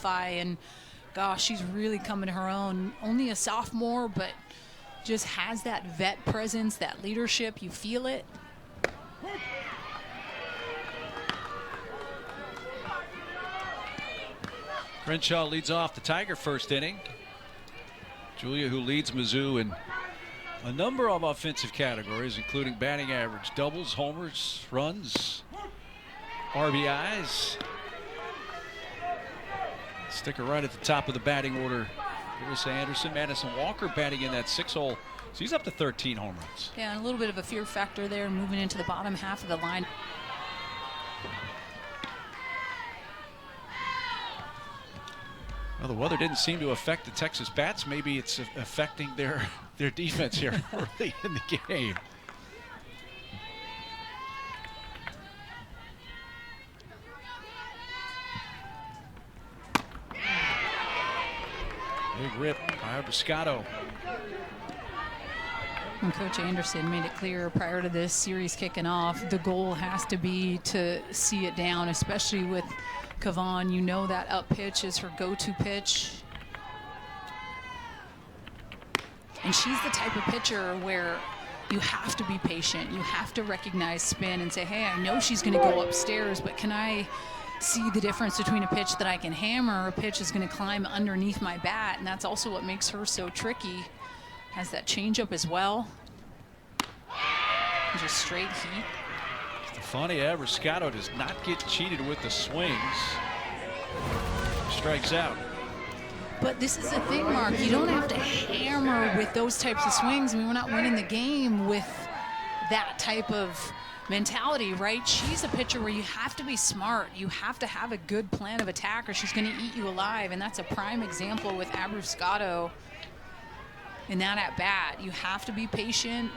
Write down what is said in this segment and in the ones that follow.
qualify, and gosh, she's really coming to her own. Only a sophomore, but just has that vet presence, that leadership. You feel it. Crenshaw leads off the Tiger first inning. Julia, who leads Mizzou in a number of offensive categories, including batting average, doubles, homers, runs, RBIs. Sticker right at the top of the batting order. Reese Anderson, Madison Walker batting in that 6-hole. So he's up to 13 home runs. Yeah, and a little bit of a fear factor there moving into the bottom half of the line. Well, the weather didn't seem to affect the Texas bats. Maybe it's affecting their defense here early in the game. Big rip by Abiscato. And Coach Anderson made it clear prior to this series kicking off, the goal has to be to see it down, especially with Kavan. You know that up pitch is her go-to pitch. And she's the type of pitcher where you have to be patient. You have to recognize spin and say, hey, I know she's going to go upstairs, but can I see the difference between a pitch that I can hammer, a pitch is going to climb underneath my bat? And that's also what makes her so tricky. Has that changeup as well. Just straight heat. Stefani Abiscato does not get cheated with the swings. Strikes out. But this is the thing, Mark. You don't have to hammer with those types of swings. I mean, we're not winning the game with that type of mentality, right? She's a pitcher where you have to be smart. You have to have a good plan of attack or she's going to eat you alive. And that's a prime example with Abiscato in that at bat. You have to be patient.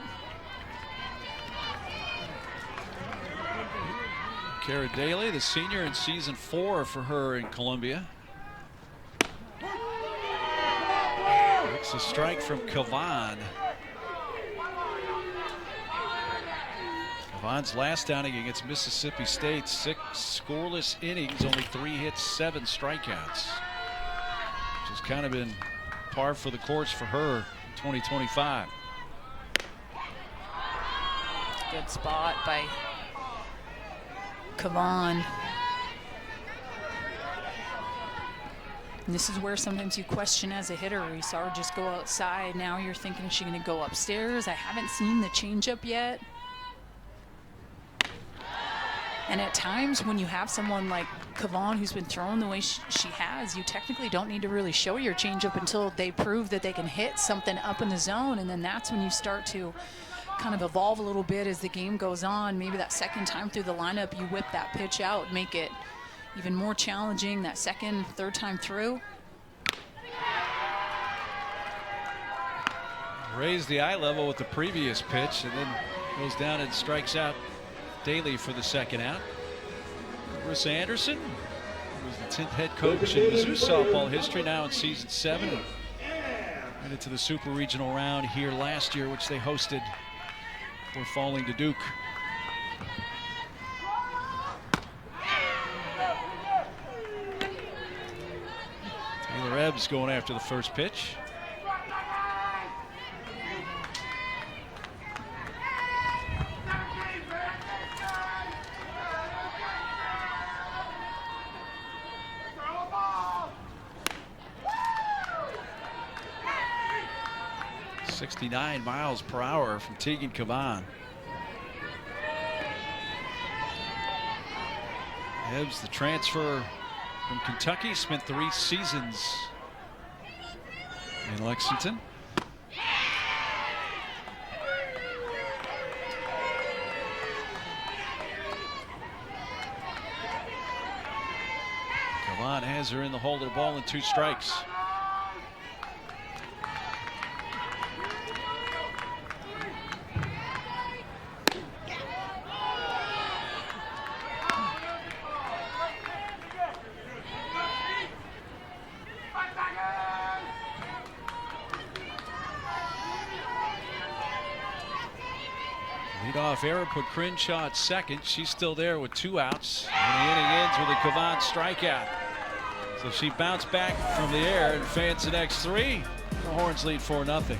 Cara Daly, the senior in season 4 for her in Columbia. It's a strike from Kavan. Kavan's last outing against Mississippi State, 6 scoreless innings, only 3 hits, 7 strikeouts. Which has kind of been par for the course for her in 2025. Good spot by Kavan. And this is where sometimes you question as a hitter. You saw her just go outside. Now you're thinking, is she going to go upstairs? I haven't seen the changeup yet. And at times when you have someone like Kavan who's been thrown the way she has, you technically don't need to really show your changeup until they prove that they can hit something up in the zone. And then that's when you start to kind of evolve a little bit as the game goes on. Maybe that second time through the lineup, you whip that pitch out, make it even more challenging that second, third time through. Raised the eye level with the previous pitch and then goes down and strikes out Daly for the second out. Reese Anderson, who was the 10th head coach in Mizzou softball history, now in season 7. Went into the super regional round here last year, which they hosted before falling to Duke. Taylor Ebbs going after the first pitch. .69 miles per hour from Tegan Kavan. Ebbs, the transfer from Kentucky, spent 3 seasons in Lexington. Kavan has her in the hole of the ball and 2 strikes. Leadoff error put Crenshaw at second. She's still there with 2 outs. And the inning ends with a Kavan strikeout. So she bounced back from the air and fans the next three. The Horns lead 4-0.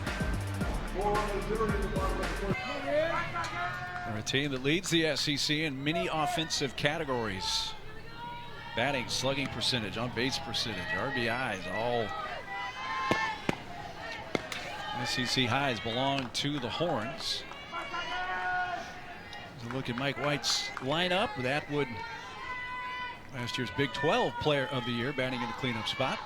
They're a team that leads the SEC in many offensive categories. Batting, slugging percentage, on base percentage, RBIs, all SEC highs belong to the Horns. As a look at Mike White's lineup with Atwood, last year's Big 12 Player of the Year, batting in the cleanup spot.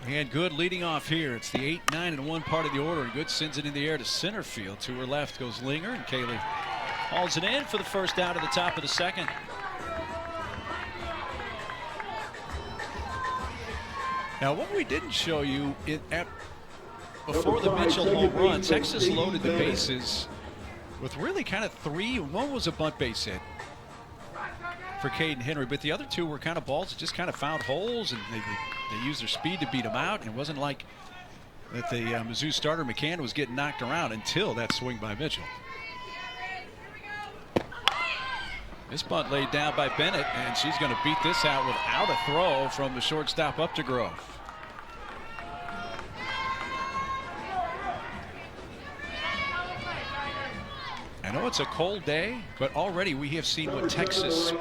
And Good leading off here. It's the 8, 9, and 1 part of the order. And Good sends it in the air to center field. To her left goes Linger, and Kaylee hauls it in for the first out at the top of the second. Now, what we didn't show you before the Mitchell home run, Texas loaded the bases with really kind of three. One was a bunt base hit for Caden Henry, but the other two were kind of balls that just kind of found holes, and they used their speed to beat them out. And it wasn't like that the Mizzou starter McCann was getting knocked around until that swing by Mitchell. This bunt laid down by Bennett, and she's going to beat this out without a throw from the shortstop Updegrove. I know it's a cold day, but already we have seen what Texas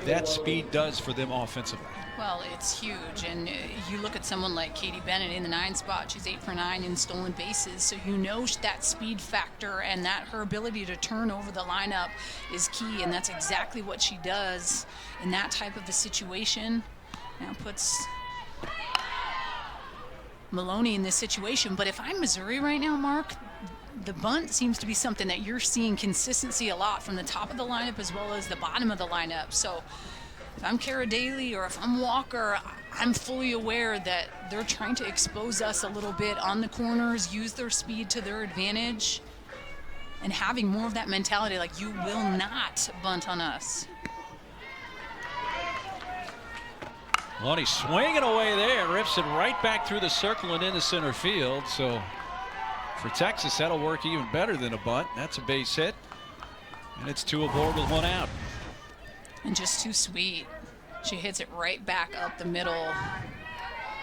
that speed does for them offensively. Well, it's huge, and you look at someone like Katie Bennett in the 9 spot. She's 8 for 9 in stolen bases, so you know that speed factor and that her ability to turn over the lineup is key, and that's exactly what she does in that type of a situation. Now puts Maloney in this situation, but if I'm Missouri right now, Mark, the bunt seems to be something that you're seeing consistency a lot from the top of the lineup as well as the bottom of the lineup. So if I'm Cara Daly or if I'm Walker, I'm fully aware that they're trying to expose us a little bit on the corners, use their speed to their advantage, and having more of that mentality like you will not bunt on us. Maloney swinging away there, rips it right back through the circle and into center field. So for Texas, that'll work even better than a bunt. That's a base hit, and it's 2 aboard with 1 out. And just too sweet. She hits it right back up the middle.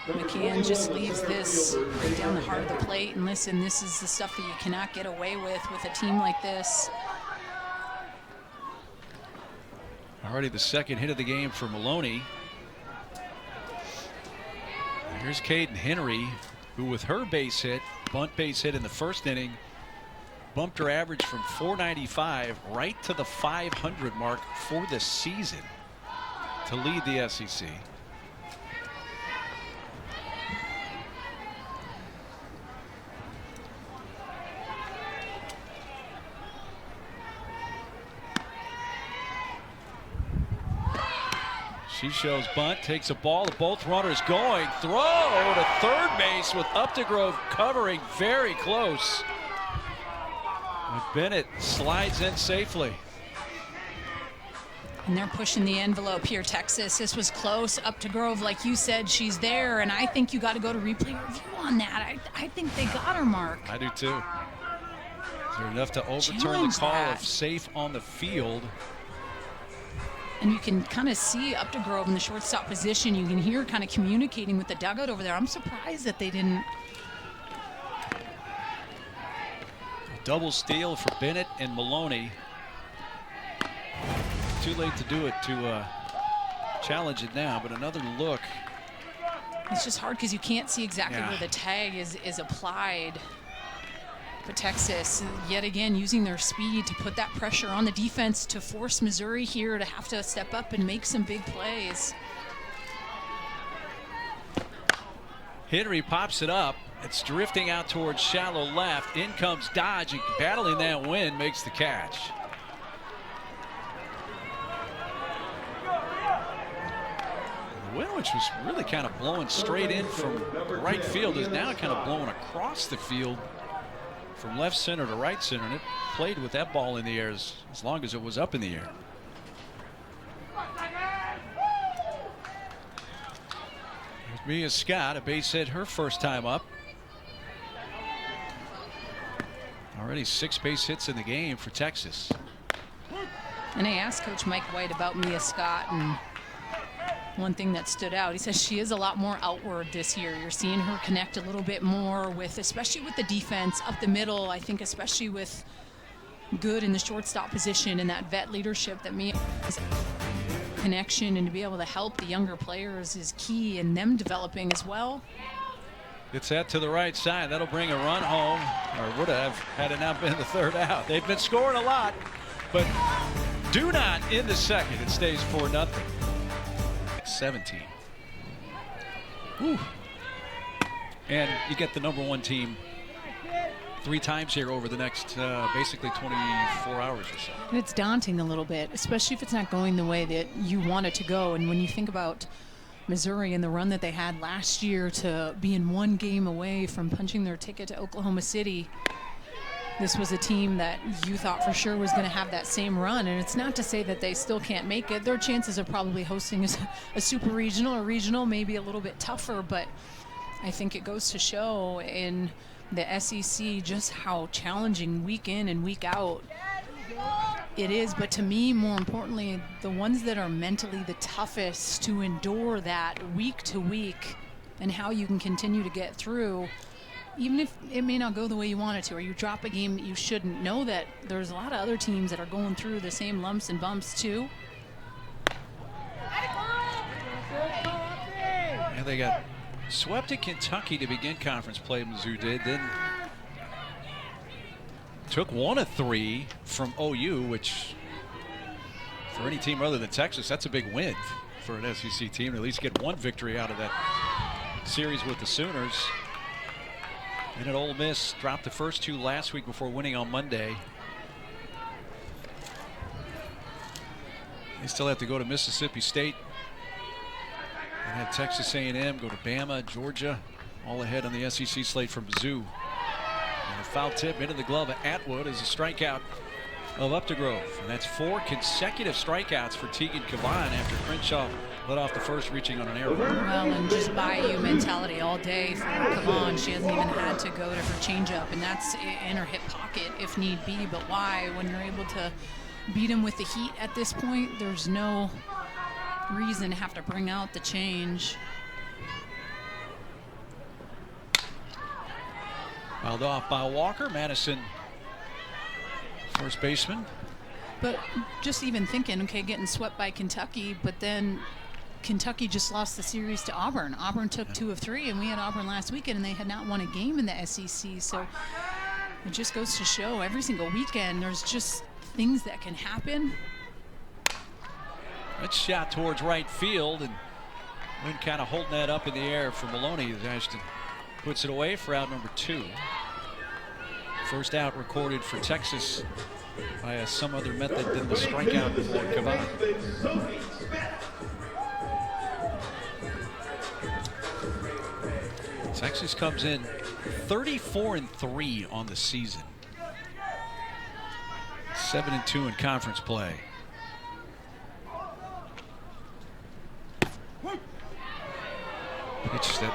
McCann just leaves this right down the heart of the plate. And listen, this is the stuff that you cannot get away with a team like this. Already the second hit of the game for Maloney. Here's Caden Henry, who with her base hit, bunt base hit in the first inning, bumped her average from 495 right to the 500 mark for the season to lead the SEC. She shows bunt, takes a ball, both runners going, throw to third base with Updegrove covering very close. And Bennett slides in safely. And they're pushing the envelope here, Texas. This was close. Updegrove, like you said, she's there, and I think you got to go to replay review on that. I think they got her, Mark. I do too. Is there enough to overturn the call of safe on the field? And you can kind of see Updegrove in the shortstop position. You can hear kind of communicating with the dugout over there. I'm surprised that they didn't. A double steal for Bennett and Maloney. Too late to do it to challenge it now, but another look. It's just hard because you can't see exactly where the tag is applied. But Texas, yet again, using their speed to put that pressure on the defense to force Missouri here to have to step up and make some big plays. Henry pops it up. It's drifting out towards shallow left. In comes Dodge, and battling that wind makes the catch. The wind, which was really kind of blowing straight in from right field, is now kind of blowing across the field from left center to right center, and it played with that ball in the air as long as it was up in the air. There's Mia Scott, a base hit her first time up. Already 6 base hits in the game for Texas. And I asked Coach Mike White about Mia Scott, and one thing that stood out, he says she is a lot more outward this year. You're seeing her connect a little bit more with, especially with the defense up the middle. I think especially with Good in the shortstop position and that vet leadership that Mia has. Connection and to be able to help the younger players is key in them developing as well. Gets that to the right side. That'll bring a run home, or would have had it not been the third out. They've been scoring a lot, but do not in the second. It stays 4-0. 17. Whew. And you get the #1 team 3 times here over the next basically 24 hours or so. And it's daunting a little bit, especially if it's not going the way that you want it to go. And when you think about Missouri and the run that they had last year to being 1 game away from punching their ticket to Oklahoma City, this was a team that you thought for sure was going to have that same run. And it's not to say that they still can't make it. Their chances of probably hosting a super regional or regional may be a little bit tougher, but I think it goes to show in the SEC just how challenging week in and week out it is. But to me, more importantly, the ones that are mentally the toughest to endure that week to week and how you can continue to get through, even if it may not go the way you want it to, or you drop a game that you shouldn't. Know that there's a lot of other teams that are going through the same lumps and bumps too. And they got swept at Kentucky to begin conference play, Mizzou did. Then took 1 of 3 from OU, which for any team other than Texas, that's a big win for an SEC team to at least get 1 victory out of that series with the Sooners. And at Ole Miss, dropped the first 2 last week before winning on Monday. They still have to go to Mississippi State and have Texas A&M, go to Bama, Georgia, all ahead on the SEC slate from Mizzou. And a foul tip into the glove of Atwood is a strikeout of Updegrove. And that's 4 consecutive strikeouts for Tegan Cavan after Crenshaw let off the first, reaching on an error. Well, and just Bayou mentality all day for Cavan. She hasn't even had to go to her changeup, and that's in her hip pocket if need be. But why? When you're able to beat him with the heat at this point, there's no reason to have to bring out the change. Fouled off by Walker. Madison, first baseman. But just even thinking, okay, getting swept by Kentucky, but then Kentucky just lost the series to Auburn. Auburn took 2 of 3, and we had Auburn last weekend, and they had not won a game in the SEC. So it just goes to show every single weekend there's just things that can happen. That shot towards right field, and Wynn kind of holding that up in the air for Maloney as Ashton puts it away for out number 2. First out recorded for Texas by some other method than the strikeout for Cavan. Texas comes in 34-3 on the season. 7-2 in conference play. Pitch that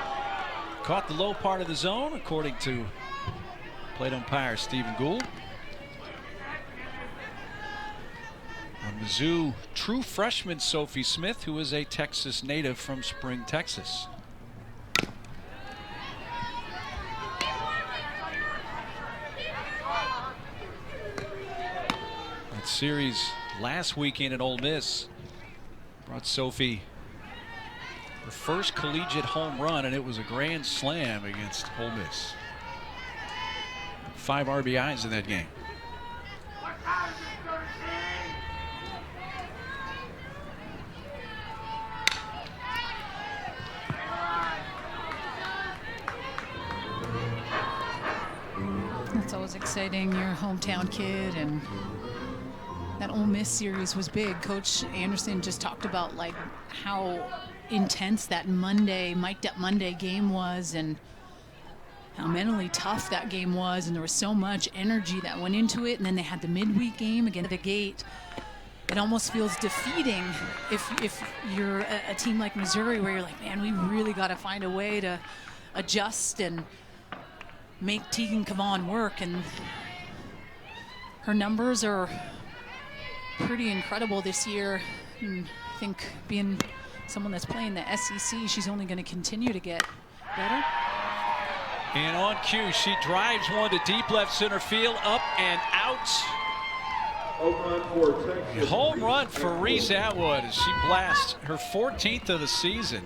caught the low part of the zone, according to plate umpire Stephen Gould. On Mizzou, true freshman Sophie Smith, who is a Texas native from Spring, Texas. That series last weekend at Ole Miss brought Sophie her first collegiate home run, and it was a grand slam against Ole Miss. 5 RBIs in that game. That's always exciting. You're a hometown kid, and that Ole Miss series was big. Coach Anderson just talked about like how intense that Monday, mic'd up Monday game was, and how mentally tough that game was, and there was so much energy that went into it. And then they had the midweek game again at the gate. It almost feels defeating if you're a team like Missouri, where you're like, man, we really got to find a way to adjust and make Tegan Cavan work. And her numbers are pretty incredible this year. And I think being someone that's playing the SEC, she's only going to continue to get better. And on cue, she drives one to deep left center field, up and out. Home run for Reese Atwood as she blasts her 14th of the season.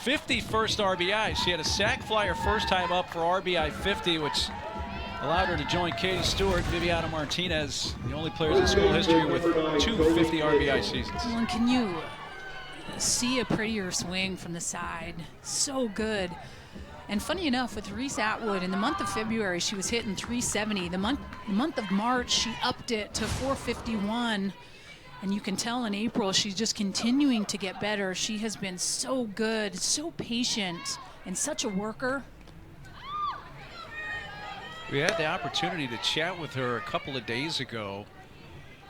51st RBI. She had a sac fly her first time up for RBI 50, which allowed her to join Katie Stewart, Viviana Martinez, the only players in school history with 250 RBI seasons. Well, and can you see a prettier swing from the side? So good. And funny enough, with Reese Atwood, in the month of February, she was hitting 370. The month of March, she upped it to 451. And you can tell in April, she's just continuing to get better. She has been so good, so patient, and such a worker. We had the opportunity to chat with her a couple of days ago,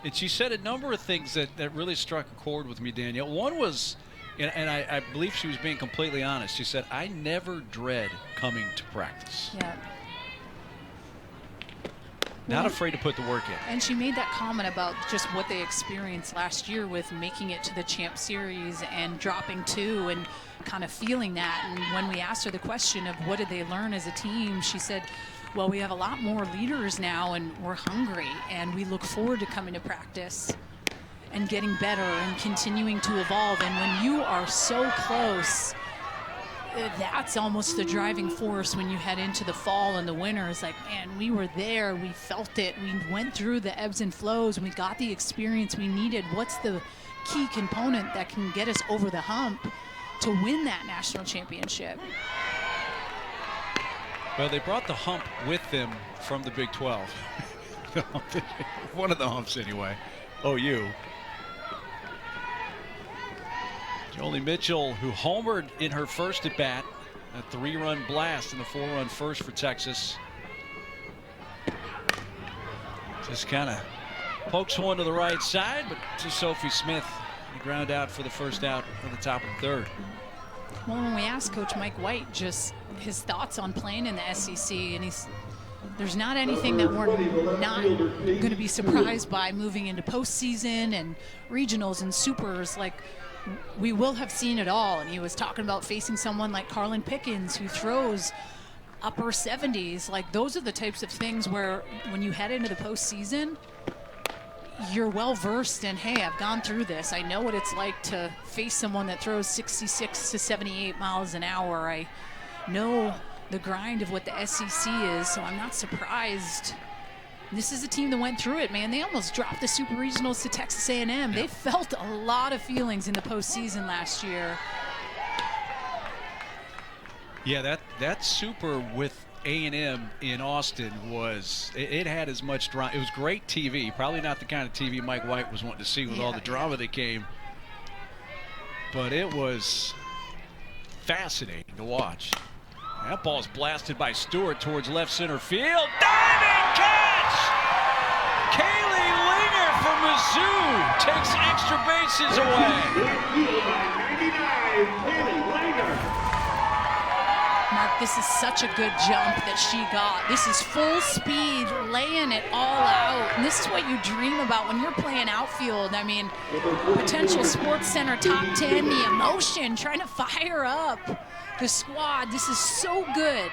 and she said a number of things that really struck a chord with me, Danielle. One was, and I believe she was being completely honest. She said, I never dread coming to practice. Yeah. Not afraid to put the work in. And she made that comment about just what they experienced last year with making it to the Champ Series and dropping 2 and kind of feeling that. And when we asked her the question of what did they learn as a team, she said, well, we have a lot more leaders now and we're hungry and we look forward to coming to practice and getting better and continuing to evolve. And when you are so close, that's almost the driving force when you head into the fall and the winter. It's like, man, we were there, we felt it, we went through the ebbs and flows, and we got the experience we needed. What's the key component that can get us over the hump to win that national championship? Well, they brought the hump with them from the Big 12. One of the humps anyway. OU. Jolie Mitchell, who homered in her first at bat, a 3-run blast and a 4-run first for Texas. Just kind of pokes one to the right side, but to Sophie Smith, the ground out for the first out on the top of the third. Well, when we asked Coach Mike White just his thoughts on playing in the SEC, and there's not anything that we're not going to be surprised by moving into postseason and regionals and supers. Like, we will have seen it all. And he was talking about facing someone like Carlin Pickens who throws upper 70s. Like, those are the types of things where when you head into the postseason, you're well versed in, hey, I've gone through this. I know what it's like to face someone that throws 66 to 78 miles an hour. I know the grind of what the SEC is, so I'm not surprised. This is a team that went through it, man. They almost dropped the Super Regionals to Texas A&M. They felt a lot of feelings in the postseason last year. Yeah, that Super with A&M in Austin was, it had as much drama. It was great TV. Probably not the kind of TV Mike White was wanting to see with all the drama that came. But it was fascinating to watch. That ball's blasted by Stewart towards left center field. Diving catch! Kaylee Linger from Mizzou takes extra bases away. Mark, this is such a good jump that she got. This is full speed, laying it all out. And this is what you dream about when you're playing outfield. I mean, potential Sports Center top 10, the emotion, trying to fire up the squad. This is so good.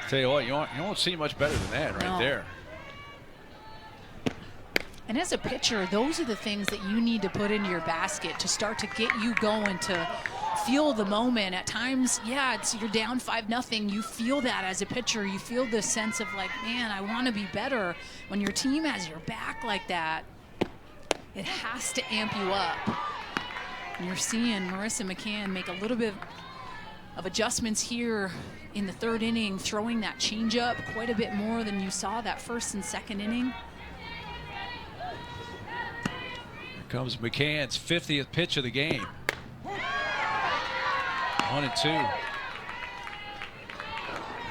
Tell you what, you won't see much better than that right there. And as a pitcher, those are the things that you need to put into your basket to start to get you going, to feel the moment. At times, yeah, you're down 5-0. You feel that as a pitcher. You feel this sense of like, man, I want to be better. When your team has your back like that, it has to amp you up. And you're seeing Marissa McCann make a little bit of adjustments here in the third inning, throwing that changeup quite a bit more than you saw that first and second inning. Comes McCann's 50th pitch of the game. 1-2.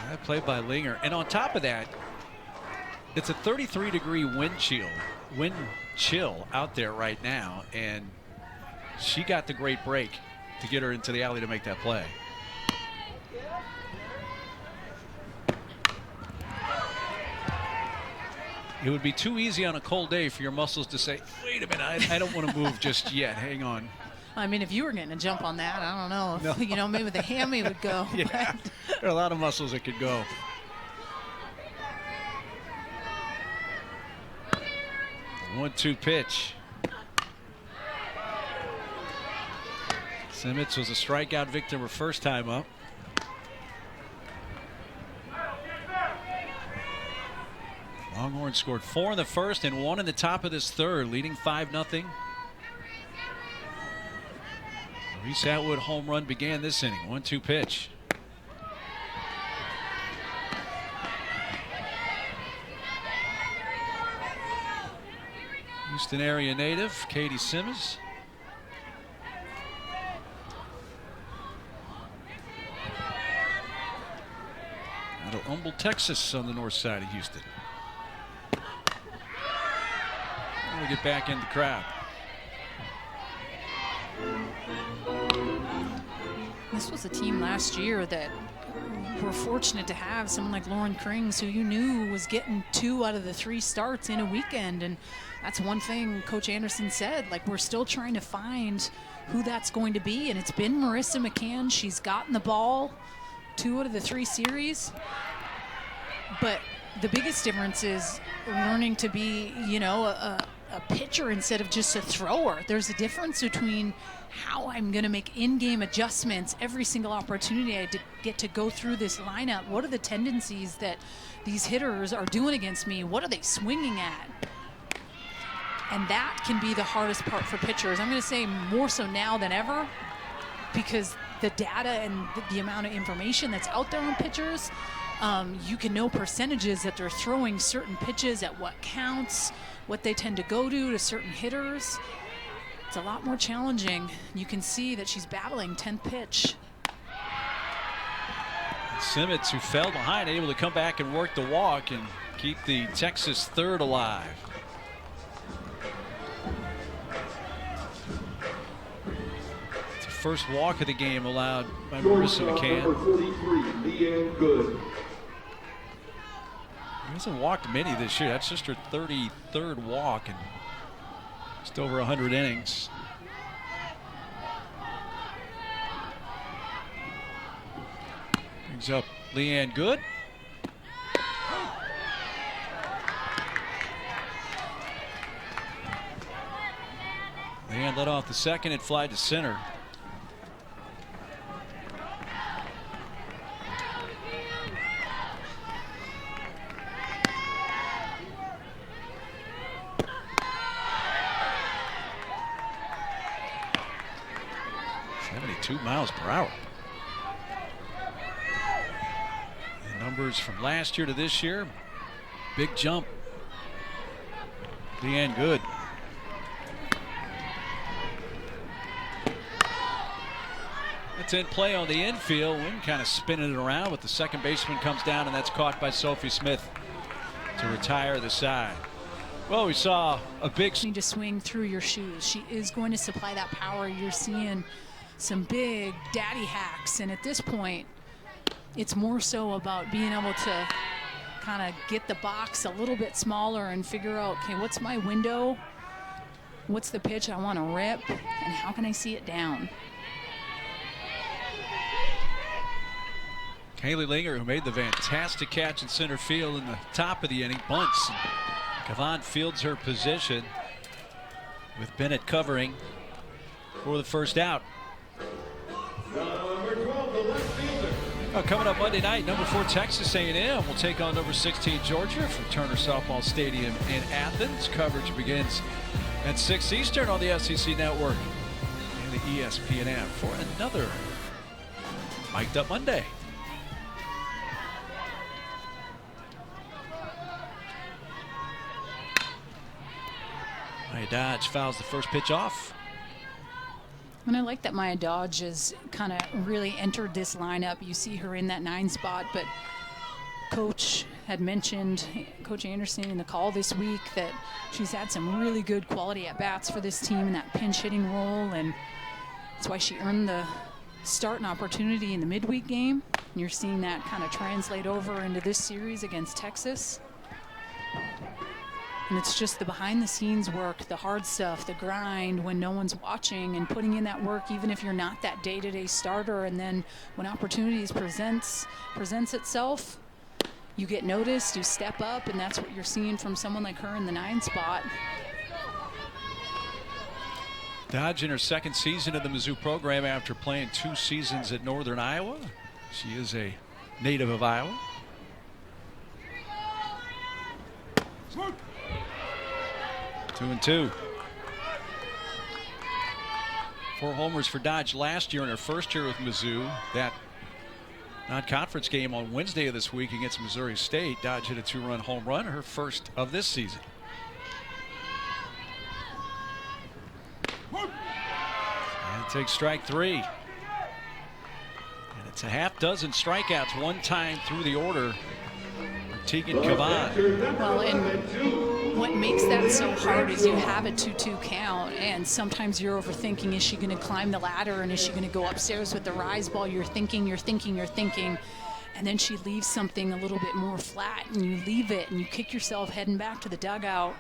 That played by Linger. And on top of that, it's a 33-degree wind chill out there right now. And she got the great break to get her into the alley to make that play. It would be too easy on a cold day for your muscles to say, wait a minute, I don't want to move just yet. Hang on. I mean, if you were getting a jump on that, I don't know. If, No. maybe the hammy would go. Yeah, there are a lot of muscles that could go. 1-2 pitch. Simmons was a strikeout victim her first time up. Longhorn scored 4 in the first and 1 in the top of this third, leading 5-0. Reese Atwood home run began this inning. 1-2 pitch. Houston area native Katie Simmons. Out of Humble, Texas, on the north side of Houston. We'll get back in the crowd. This was a team last year that were fortunate to have someone like Lauren Krings, who you knew was getting 2 out of the 3 starts in a weekend. And that's one thing Coach Anderson said, like, we're still trying to find who that's going to be. And it's been Marissa McCann. She's gotten the ball 2 out of the 3 series. But the biggest difference is learning to be, a pitcher instead of just a thrower. There's a difference between how I'm going to make in-game adjustments every single opportunity I get to go through this lineup. What are the tendencies that these hitters are doing against me? What are they swinging at? And that can be the hardest part for pitchers. I'm going to say more so now than ever, because the data and the amount of information that's out there on pitchers, you can know percentages that they're throwing certain pitches at what counts, what they tend to go to certain hitters. It's a lot more challenging. You can see that she's battling 10th pitch. Simmons, who fell behind, able to come back and work the walk and keep the Texas third alive. It's the first walk of the game allowed by Marissa McCann. Number 43, Leanne Good. She hasn't walked many this year. That's just her 33rd walk and just over 100 innings. Brings up Leanne Good. Leanne led off the second and fly to center. Miles per hour. The numbers from last year to this year, big jump. Leanne Good. That's in play on the infield. Wynn kind of spinning it around, but the second baseman comes down, and that's caught by Sophie Smith to retire the side. Well, we saw a big... You need to swing through your shoes. She is going to supply that power. You're seeing some big daddy hacks, and at this point it's more so about being able to kind of get the box a little bit smaller and figure out, okay, what's my window, what's the pitch I want to rip, and how can I see it down. Kaylee Linger, who made the fantastic catch in center field in the top of the inning, bunts. Kavan fields her position with Bennett covering for the first out. Number 12, the left fielder. Coming up Monday night, number 4 Texas A&M will take on number 16 Georgia from Turner Softball Stadium in Athens. Coverage begins at 6 Eastern on the SEC Network and the ESPN app for another Mic'd Up Monday. Maya Dodge fouls the first pitch off. And I like that Maya Dodge has kind of really entered this lineup. You see her in that 9 spot, but Coach had mentioned, Coach Anderson in the call this week, that she's had some really good quality at-bats for this team in that pinch hitting role, and that's why she earned the start and opportunity in the midweek game. And you're seeing that kind of translate over into this series against Texas. And it's just the behind-the-scenes work, the hard stuff, the grind when no one's watching, and putting in that work even if you're not that day-to-day starter. And then when opportunities presents itself, you get noticed, you step up, and that's what you're seeing from someone like her in the 9 spot. Dodge in her 2nd season of the Mizzou program after playing 2 seasons at Northern Iowa. She is a native of Iowa. Two and two. 4 homers for Dodge last year in her first year with Mizzou. That non-conference game on Wednesday of this week against Missouri State. Dodge hit a 2-run home run, her first of this season. And takes strike 3. And it's a half-dozen strikeouts one time through the order for Tegan Cavan. Well, and what makes that so hard is you have a 2-2 count, and sometimes you're overthinking, is she going to climb the ladder, and is she going to go upstairs with the rise ball? You're thinking, and then she leaves something a little bit more flat, and you leave it, and you kick yourself heading back to the dugout.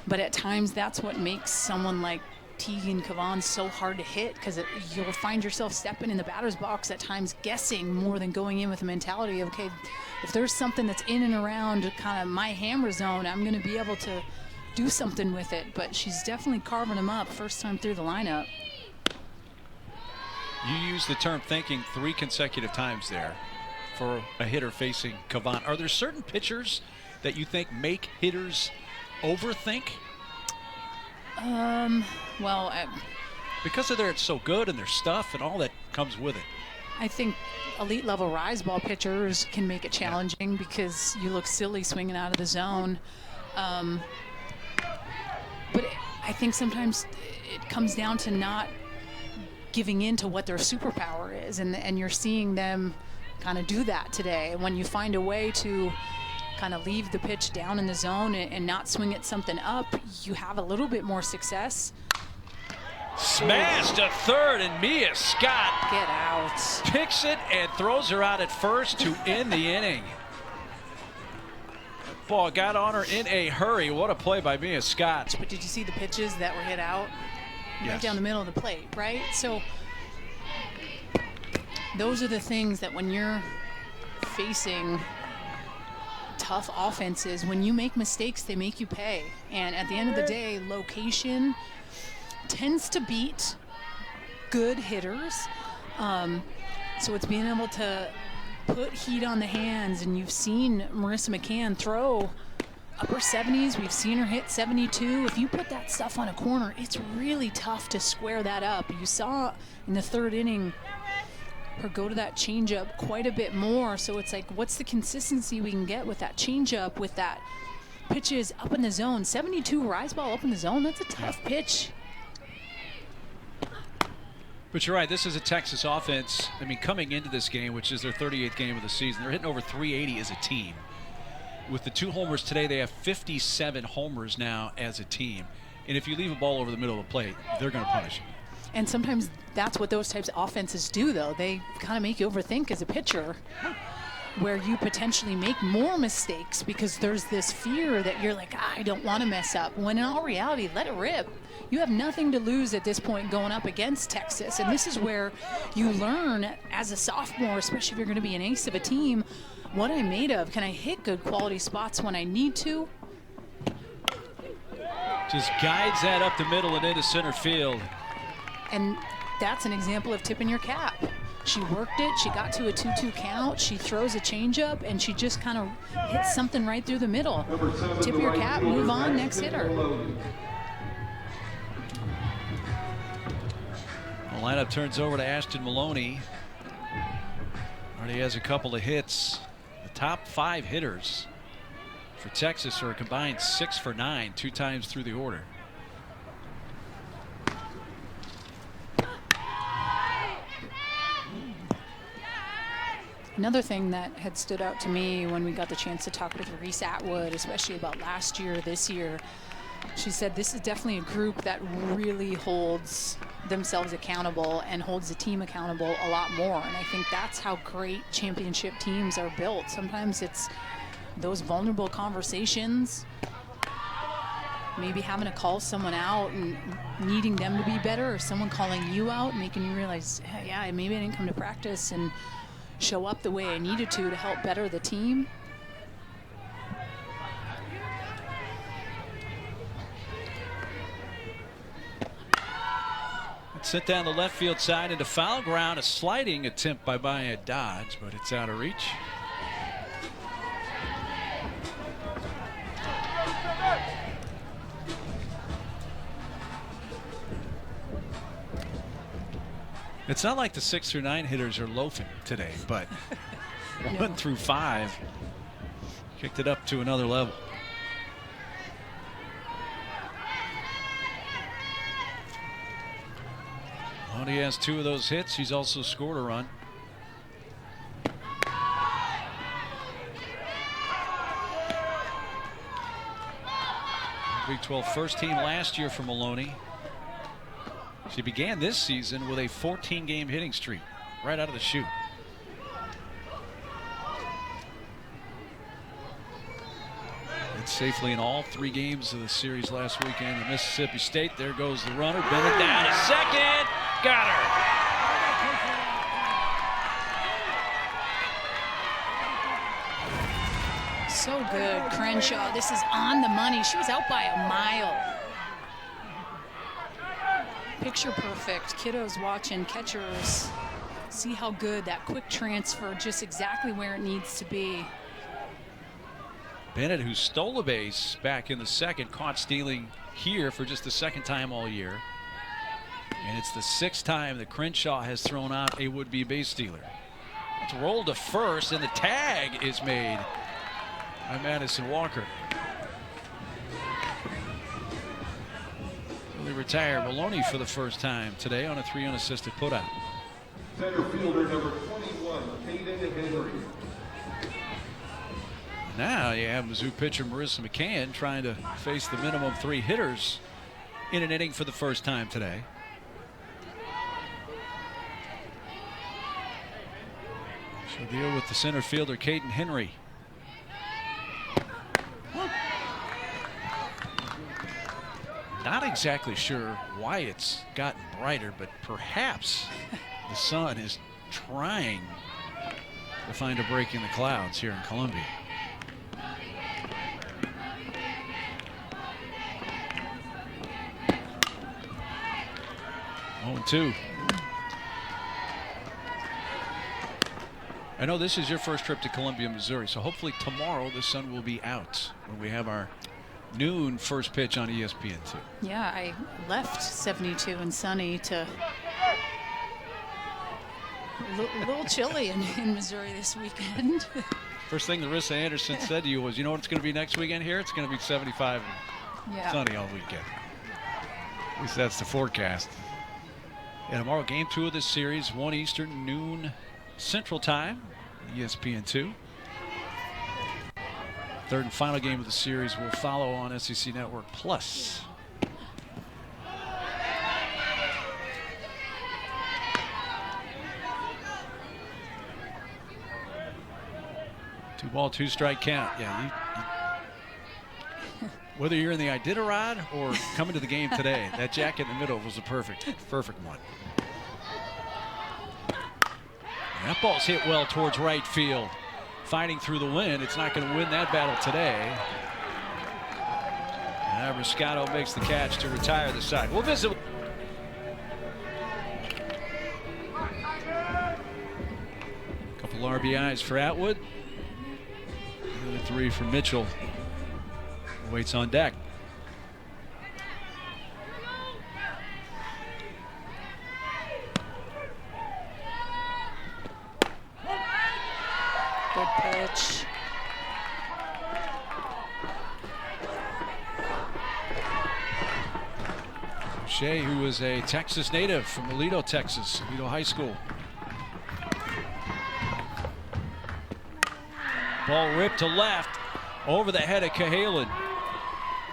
But at times, that's what makes someone like Tegan Cavan so hard to hit, because you'll find yourself stepping in the batter's box at times guessing more than going in with a mentality of, okay, if there's something that's in and around kind of my hammer zone, I'm going to be able to do something with it. But she's definitely carving them up first time through the lineup. You used the term thinking 3 consecutive times there for a hitter facing Cavan. Are there certain pitchers that you think make hitters overthink? Well, because of it's so good and their stuff and all that comes with it. I think elite level rise ball pitchers can make it challenging because you look silly swinging out of the zone. But I think sometimes it comes down to not giving in to what their superpower is, and you're seeing them kind of do that today. When you find a way to kind of leave the pitch down in the zone and not swing it something up, you have a little bit more success. Smashed to third, and Mia Scott Get out. picks it and throws her out at first to end the inning. Ball got on her in a hurry. What a play by Mia Scott. But did you see the pitches that were hit out? Yes. Right down the middle of the plate, right? So those are the things that when you're facing tough offenses, when you make mistakes, they make you pay. And at the end of the day, location tends to beat good hitters. So it's being able to put heat on the hands, and you've seen Marissa McCann throw upper 70s. We've seen her hit 72. If you put that stuff on a corner, it's really tough to square that up. You saw in the 3rd inning her go to that changeup quite a bit more. So it's like, what's the consistency we can get with that changeup, with that pitches up in the zone? 72 rise ball up in the zone, that's a tough pitch. But you're right, this is a Texas offense. I mean, coming into this game, which is their 38th game of the season, they're hitting over 380 as a team. With the 2 homers today, they have 57 homers now as a team. And if you leave a ball over the middle of the plate, they're going to punish you. And sometimes that's what those types of offenses do, though. They kind of make you overthink as a pitcher, where you potentially make more mistakes because there's this fear that you're like, I don't want to mess up. When in all reality, let it rip. You have nothing to lose at this point going up against Texas. And this is where you learn as a sophomore, especially if you're going to be an ace of a team, what I'm made of. Can I hit good quality spots when I need to? Just guides that up the middle and into center field. And that's an example of tipping your cap. She worked it. She got to a 2-2 count. She throws a changeup, and she just kind of hits something right through the middle. Tip your cap, move on, next hitter. The lineup turns over to Ashton Maloney. Already has a couple of hits. The top 5 hitters for Texas are a combined 6 for 9, 2 times through the order. Another thing that had stood out to me when we got the chance to talk with Reese Atwood, especially about last year, this year, she said this is definitely a group that really holds themselves accountable and holds the team accountable a lot more. And I think that's how great championship teams are built. Sometimes it's those vulnerable conversations, maybe having to call someone out and needing them to be better, or someone calling you out, making you realize, hey, yeah, maybe I didn't come to practice and show up the way I needed to help better the team. Sent down the left field side into foul ground. A sliding attempt by Maya Dodge, but it's out of reach. It's not like the 6 through 9 hitters are loafing today, but 1 through 5 kicked it up to another level. When he has 2 of those hits, he's also scored a run. Big 12 first team last year for Maloney. She began this season with a 14-game hitting streak right out of the chute. It's safely in all 3 games of the series last weekend at Mississippi State. There goes the runner. Bennett down to second. Got her. So good, Crenshaw. This is on the money. She was out by a mile. Picture perfect. Kiddos watching, catchers. See how good that quick transfer, just exactly where it needs to be. Bennett, who stole a base back in the second, caught stealing here for just the 2nd time all year. And it's the 6th time that Crenshaw has thrown out a would-be base stealer. It's rolled to first, and the tag is made by Madison Walker. So they retire Maloney for the first time today on a 3 unassisted putout. Center fielder number 21, Caden Henry. Now you have Mizzou pitcher Marissa McCann trying to face the minimum 3 hitters in an inning for the first time today. She'll deal with the center fielder Caden Henry. Not exactly sure why it's gotten brighter, but perhaps the sun is trying to find a break in the clouds here in Columbia. 0-2. I know this is your first trip to Columbia, Missouri, so hopefully tomorrow the sun will be out when we have our noon first pitch on ESPN2. Yeah, I left 72 and sunny to a little chilly in Missouri this weekend. First thing Larissa Anderson said to you was, you know what it's going to be next weekend here? It's going to be 75 and sunny all weekend. At least that's the forecast. And tomorrow, game 2 of this series, 1 Eastern, noon Central Time, ESPN2. Third and final game of the series will follow on SEC Network Plus. Two ball, 2 strike count. Yeah, whether you're in the Iditarod or coming to the game today, that jacket in the middle was the perfect one. And that ball's hit well towards right field. Fighting through the wind. It's not going to win that battle today. And Riscato makes the catch to retire the side. We'll visit. A couple RBIs for Atwood. Another 3 for Mitchell. Waits on deck. Good pitch. Shea, who is a Texas native from Aledo, Texas, Aledo High School. Ball ripped to left over the head of Cahalan.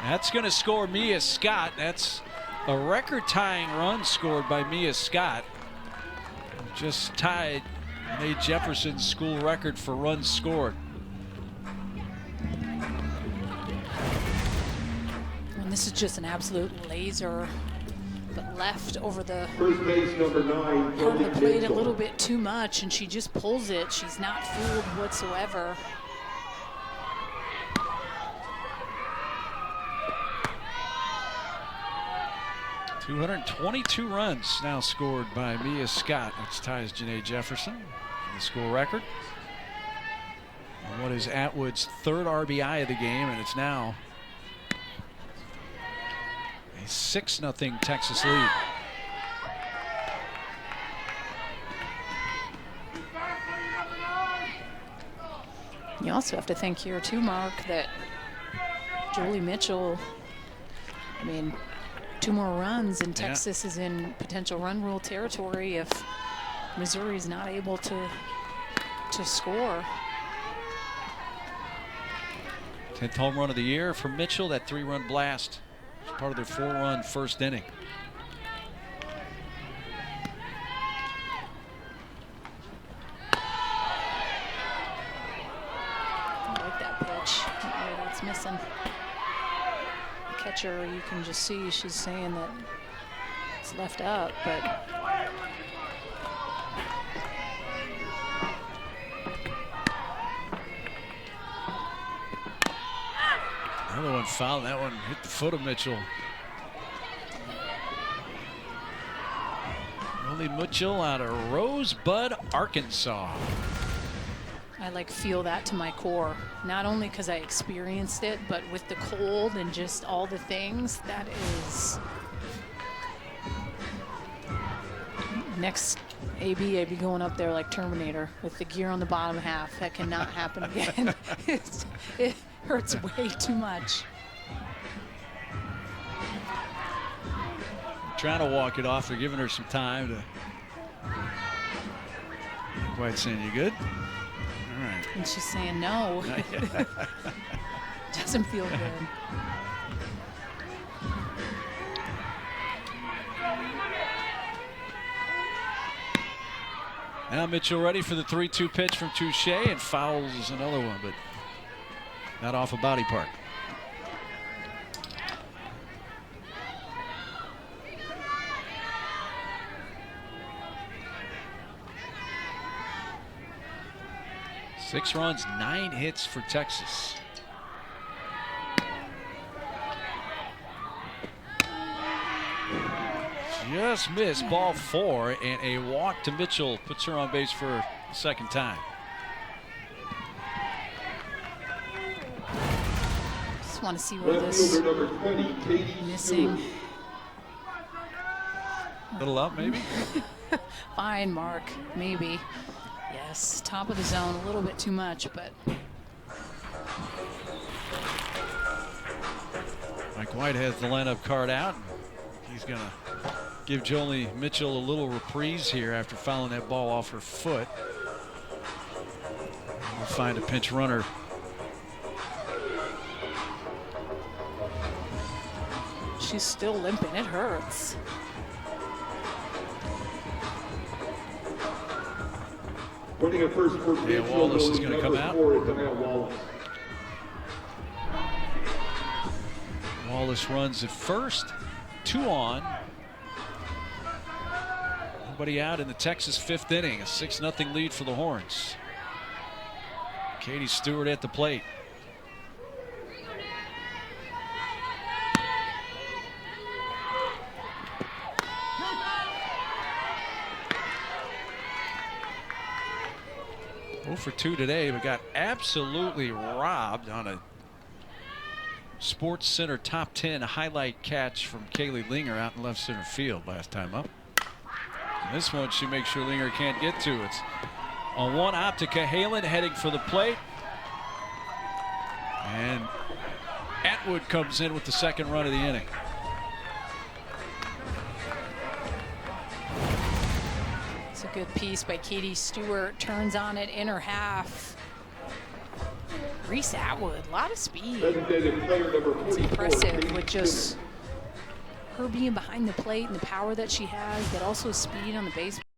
That's going to score Mia Scott. That's a record-tying run scored by Mia Scott. Just tied Nate Jefferson's school record for runs scored. this is just an absolute laser, but left over the First base number 9, part of the plate a Mitchell. little bit too much, and she just pulls it. She's not fooled whatsoever. .222 runs now scored by Mia Scott, which ties Janae Jefferson for the school record. And what is Atwood's 3rd RBI of the game, and it's now a 6-0 Texas lead. You also have to think here too, Mark, that Jolie Mitchell, I mean, 2 more runs and Texas is in potential run rule territory if Missouri is not able to score. 10th home run of the year for Mitchell. That 3-run blast was part of their 4-run first inning. I like that pitch. Oh, that's missing. The catcher, you can just see she's saying that it's left up, but Another one fouled. That one hit the foot of Mitchell. Jolie Mitchell out of Rosebud, Arkansas. I like feel that to my core, not only because I experienced it, but with the cold and just all the things. That is next I'd be going up there like Terminator with the gear on the bottom half. That cannot happen again. It hurts way too much. Trying to walk it off. They're giving her some time to. Quite saying, you good? All right. And she's saying no. Doesn't feel good. Now Mitchell ready for the 3-2 pitch from Touche, and fouls another one, but not off a body part. Six runs, 9 hits for Texas. Just missed ball 4, and a walk to Mitchell puts her on base for a second time. Just want to see where this Number 20, Katie missing. Little up, maybe? Fine, Mark. Maybe. Yes, top of the zone, a little bit too much, but Mike White has the lineup card out. He's going to give Jolie Mitchell a little reprise here after fouling that ball off her foot. We'll find a pinch runner. she's still limping. It hurts. Putting a first for Wallace is going to come out. Wallace runs at first, 2 on. Nobody out in the Texas 5th inning. A 6-0 lead for the Horns. Katie Stewart at the plate. For 2 today, but got absolutely robbed on a Sports Center top 10 highlight catch from Kaylee Linger out in left center field last time up. And this one she makes sure Linger can't get to. It's on one Optica. Halen heading for the plate. And Atwood comes in with the 2nd run of the inning. It's a good piece by Katie Stewart. Turns on it in her half. Reese Atwood, a lot of speed. It's impressive with just her being behind the plate and the power that she has, but also speed on the base.